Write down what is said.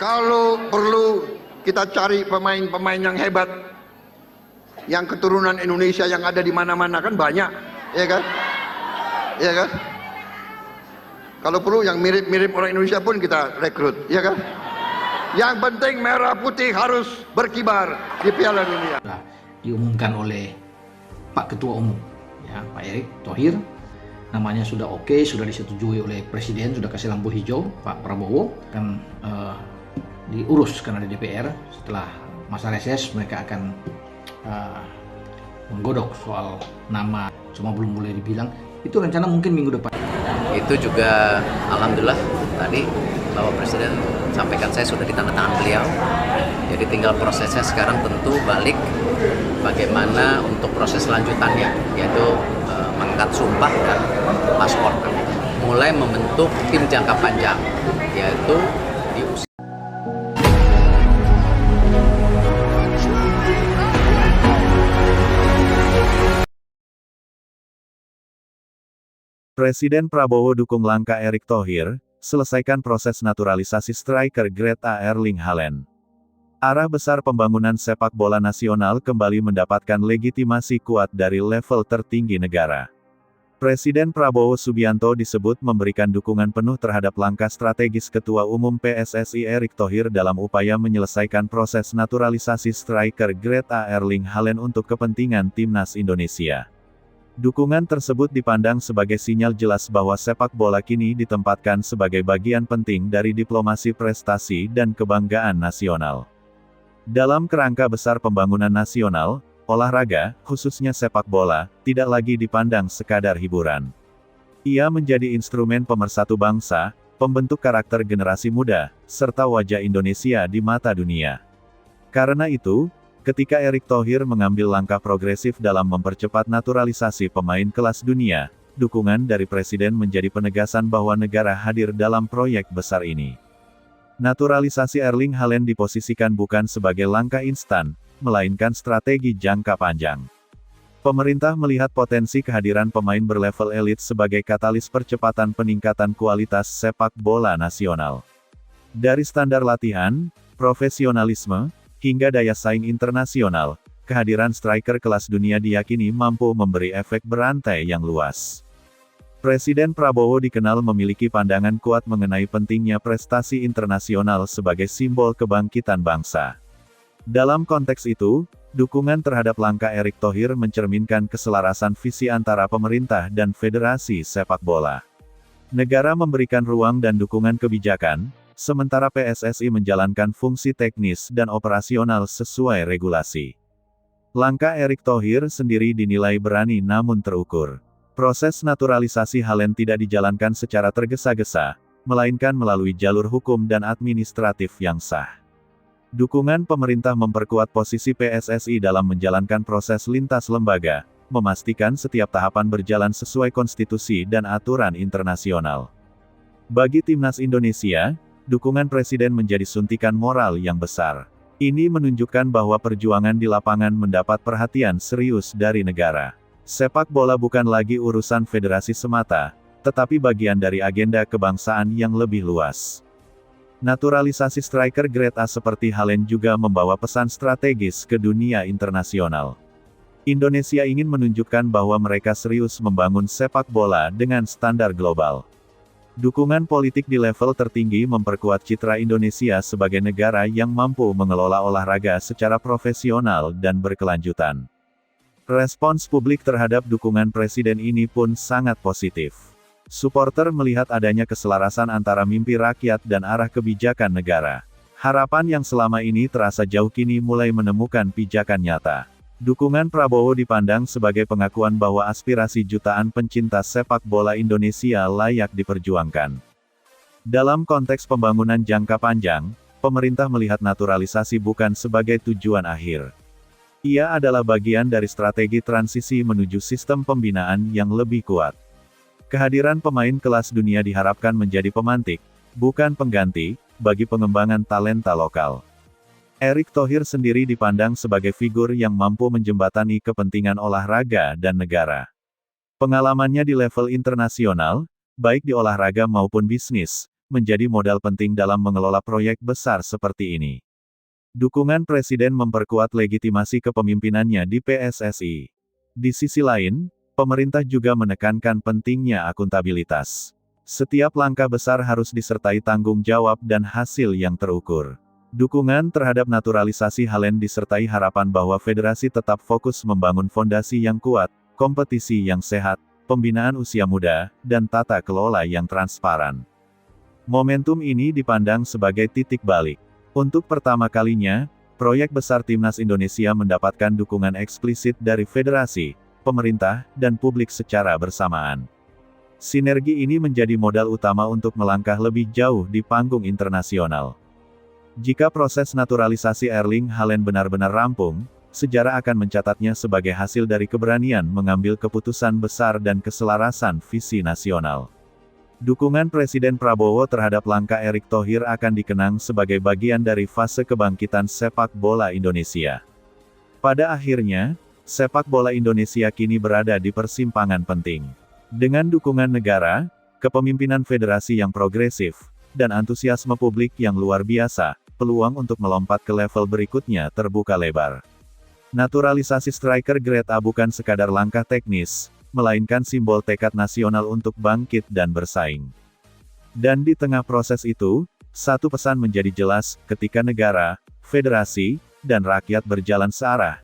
Kalau perlu kita cari pemain-pemain yang hebat, yang keturunan Indonesia yang ada di mana-mana kan banyak, ya kan? Ya kan? Kalau perlu yang mirip-mirip orang Indonesia pun kita rekrut, ya kan? Yang penting merah putih harus berkibar di Piala Dunia. Diumumkan oleh Pak Ketua Umum, ya, Pak Erick Thohir, namanya sudah oke, sudah disetujui oleh Presiden, sudah kasih lampu hijau Pak Prabowo, kan diurus karena di DPR. Setelah masa reses mereka akan menggodok soal nama, cuma belum boleh dibilang. Itu rencana mungkin minggu depan. Itu juga alhamdulillah tadi Bapak Presiden sampaikan saya sudah ditandatangan beliau. Jadi tinggal prosesnya sekarang tentu balik bagaimana untuk proses lanjutannya, yaitu mengangkat sumpah dan paspor. Mulai membentuk tim jangka panjang, yaitu diusia. Presiden Prabowo dukung langkah Erick Thohir, selesaikan proses naturalisasi striker Grade A Erling Haaland. Arah besar pembangunan sepak bola nasional kembali mendapatkan legitimasi kuat dari level tertinggi negara. Presiden Prabowo Subianto disebut memberikan dukungan penuh terhadap langkah strategis Ketua Umum PSSI Erick Thohir dalam upaya menyelesaikan proses naturalisasi striker Grade A Erling Haaland untuk kepentingan timnas Indonesia. Dukungan tersebut dipandang sebagai sinyal jelas bahwa sepak bola kini ditempatkan sebagai bagian penting dari diplomasi prestasi dan kebanggaan nasional. Dalam kerangka besar pembangunan nasional, olahraga, khususnya sepak bola, tidak lagi dipandang sekadar hiburan. Ia menjadi instrumen pemersatu bangsa, pembentuk karakter generasi muda, serta wajah Indonesia di mata dunia. Karena itu, ketika Erick Thohir mengambil langkah progresif dalam mempercepat naturalisasi pemain kelas dunia, dukungan dari Presiden menjadi penegasan bahwa negara hadir dalam proyek besar ini. Naturalisasi Erling Haaland diposisikan bukan sebagai langkah instan, melainkan strategi jangka panjang. Pemerintah melihat potensi kehadiran pemain berlevel elit sebagai katalis percepatan peningkatan kualitas sepak bola nasional. Dari standar latihan, profesionalisme, hingga daya saing internasional, kehadiran striker kelas dunia diyakini mampu memberi efek berantai yang luas. Presiden Prabowo dikenal memiliki pandangan kuat mengenai pentingnya prestasi internasional sebagai simbol kebangkitan bangsa. Dalam konteks itu, dukungan terhadap langkah Erick Thohir mencerminkan keselarasan visi antara pemerintah dan federasi sepak bola. Negara memberikan ruang dan dukungan kebijakan, sementara PSSI menjalankan fungsi teknis dan operasional sesuai regulasi. Langkah Erick Thohir sendiri dinilai berani namun terukur. Proses naturalisasi Haaland tidak dijalankan secara tergesa-gesa, melainkan melalui jalur hukum dan administratif yang sah. Dukungan pemerintah memperkuat posisi PSSI dalam menjalankan proses lintas lembaga, memastikan setiap tahapan berjalan sesuai konstitusi dan aturan internasional. Bagi timnas Indonesia, dukungan Presiden menjadi suntikan moral yang besar. Ini menunjukkan bahwa perjuangan di lapangan mendapat perhatian serius dari negara. Sepak bola bukan lagi urusan federasi semata, tetapi bagian dari agenda kebangsaan yang lebih luas. Naturalisasi striker Grade A seperti Haaland juga membawa pesan strategis ke dunia internasional. Indonesia ingin menunjukkan bahwa mereka serius membangun sepak bola dengan standar global. Dukungan politik di level tertinggi memperkuat citra Indonesia sebagai negara yang mampu mengelola olahraga secara profesional dan berkelanjutan. Respons publik terhadap dukungan Presiden ini pun sangat positif. Suporter melihat adanya keselarasan antara mimpi rakyat dan arah kebijakan negara. Harapan yang selama ini terasa jauh kini mulai menemukan pijakan nyata. Dukungan Prabowo dipandang sebagai pengakuan bahwa aspirasi jutaan pencinta sepak bola Indonesia layak diperjuangkan. Dalam konteks pembangunan jangka panjang, pemerintah melihat naturalisasi bukan sebagai tujuan akhir. Ia adalah bagian dari strategi transisi menuju sistem pembinaan yang lebih kuat. Kehadiran pemain kelas dunia diharapkan menjadi pemantik, bukan pengganti, bagi pengembangan talenta lokal. Erick Thohir sendiri dipandang sebagai figur yang mampu menjembatani kepentingan olahraga dan negara. Pengalamannya di level internasional, baik di olahraga maupun bisnis, menjadi modal penting dalam mengelola proyek besar seperti ini. Dukungan Presiden memperkuat legitimasi kepemimpinannya di PSSI. Di sisi lain, pemerintah juga menekankan pentingnya akuntabilitas. Setiap langkah besar harus disertai tanggung jawab dan hasil yang terukur. Dukungan terhadap naturalisasi Halen disertai harapan bahwa federasi tetap fokus membangun fondasi yang kuat, kompetisi yang sehat, pembinaan usia muda, dan tata kelola yang transparan. Momentum ini dipandang sebagai titik balik. Untuk pertama kalinya, proyek besar Timnas Indonesia mendapatkan dukungan eksplisit dari federasi, pemerintah, dan publik secara bersamaan. Sinergi ini menjadi modal utama untuk melangkah lebih jauh di panggung internasional. Jika proses naturalisasi Erling Haaland benar-benar rampung, sejarah akan mencatatnya sebagai hasil dari keberanian mengambil keputusan besar dan keselarasan visi nasional. Dukungan Presiden Prabowo terhadap langkah Erick Thohir akan dikenang sebagai bagian dari fase kebangkitan sepak bola Indonesia. Pada akhirnya, sepak bola Indonesia kini berada di persimpangan penting. Dengan dukungan negara, kepemimpinan federasi yang progresif, dan antusiasme publik yang luar biasa, peluang untuk melompat ke level berikutnya terbuka lebar. Naturalisasi striker Grade A bukan sekadar langkah teknis, melainkan simbol tekad nasional untuk bangkit dan bersaing. Dan di tengah proses itu, satu pesan menjadi jelas, ketika negara, federasi, dan rakyat berjalan searah,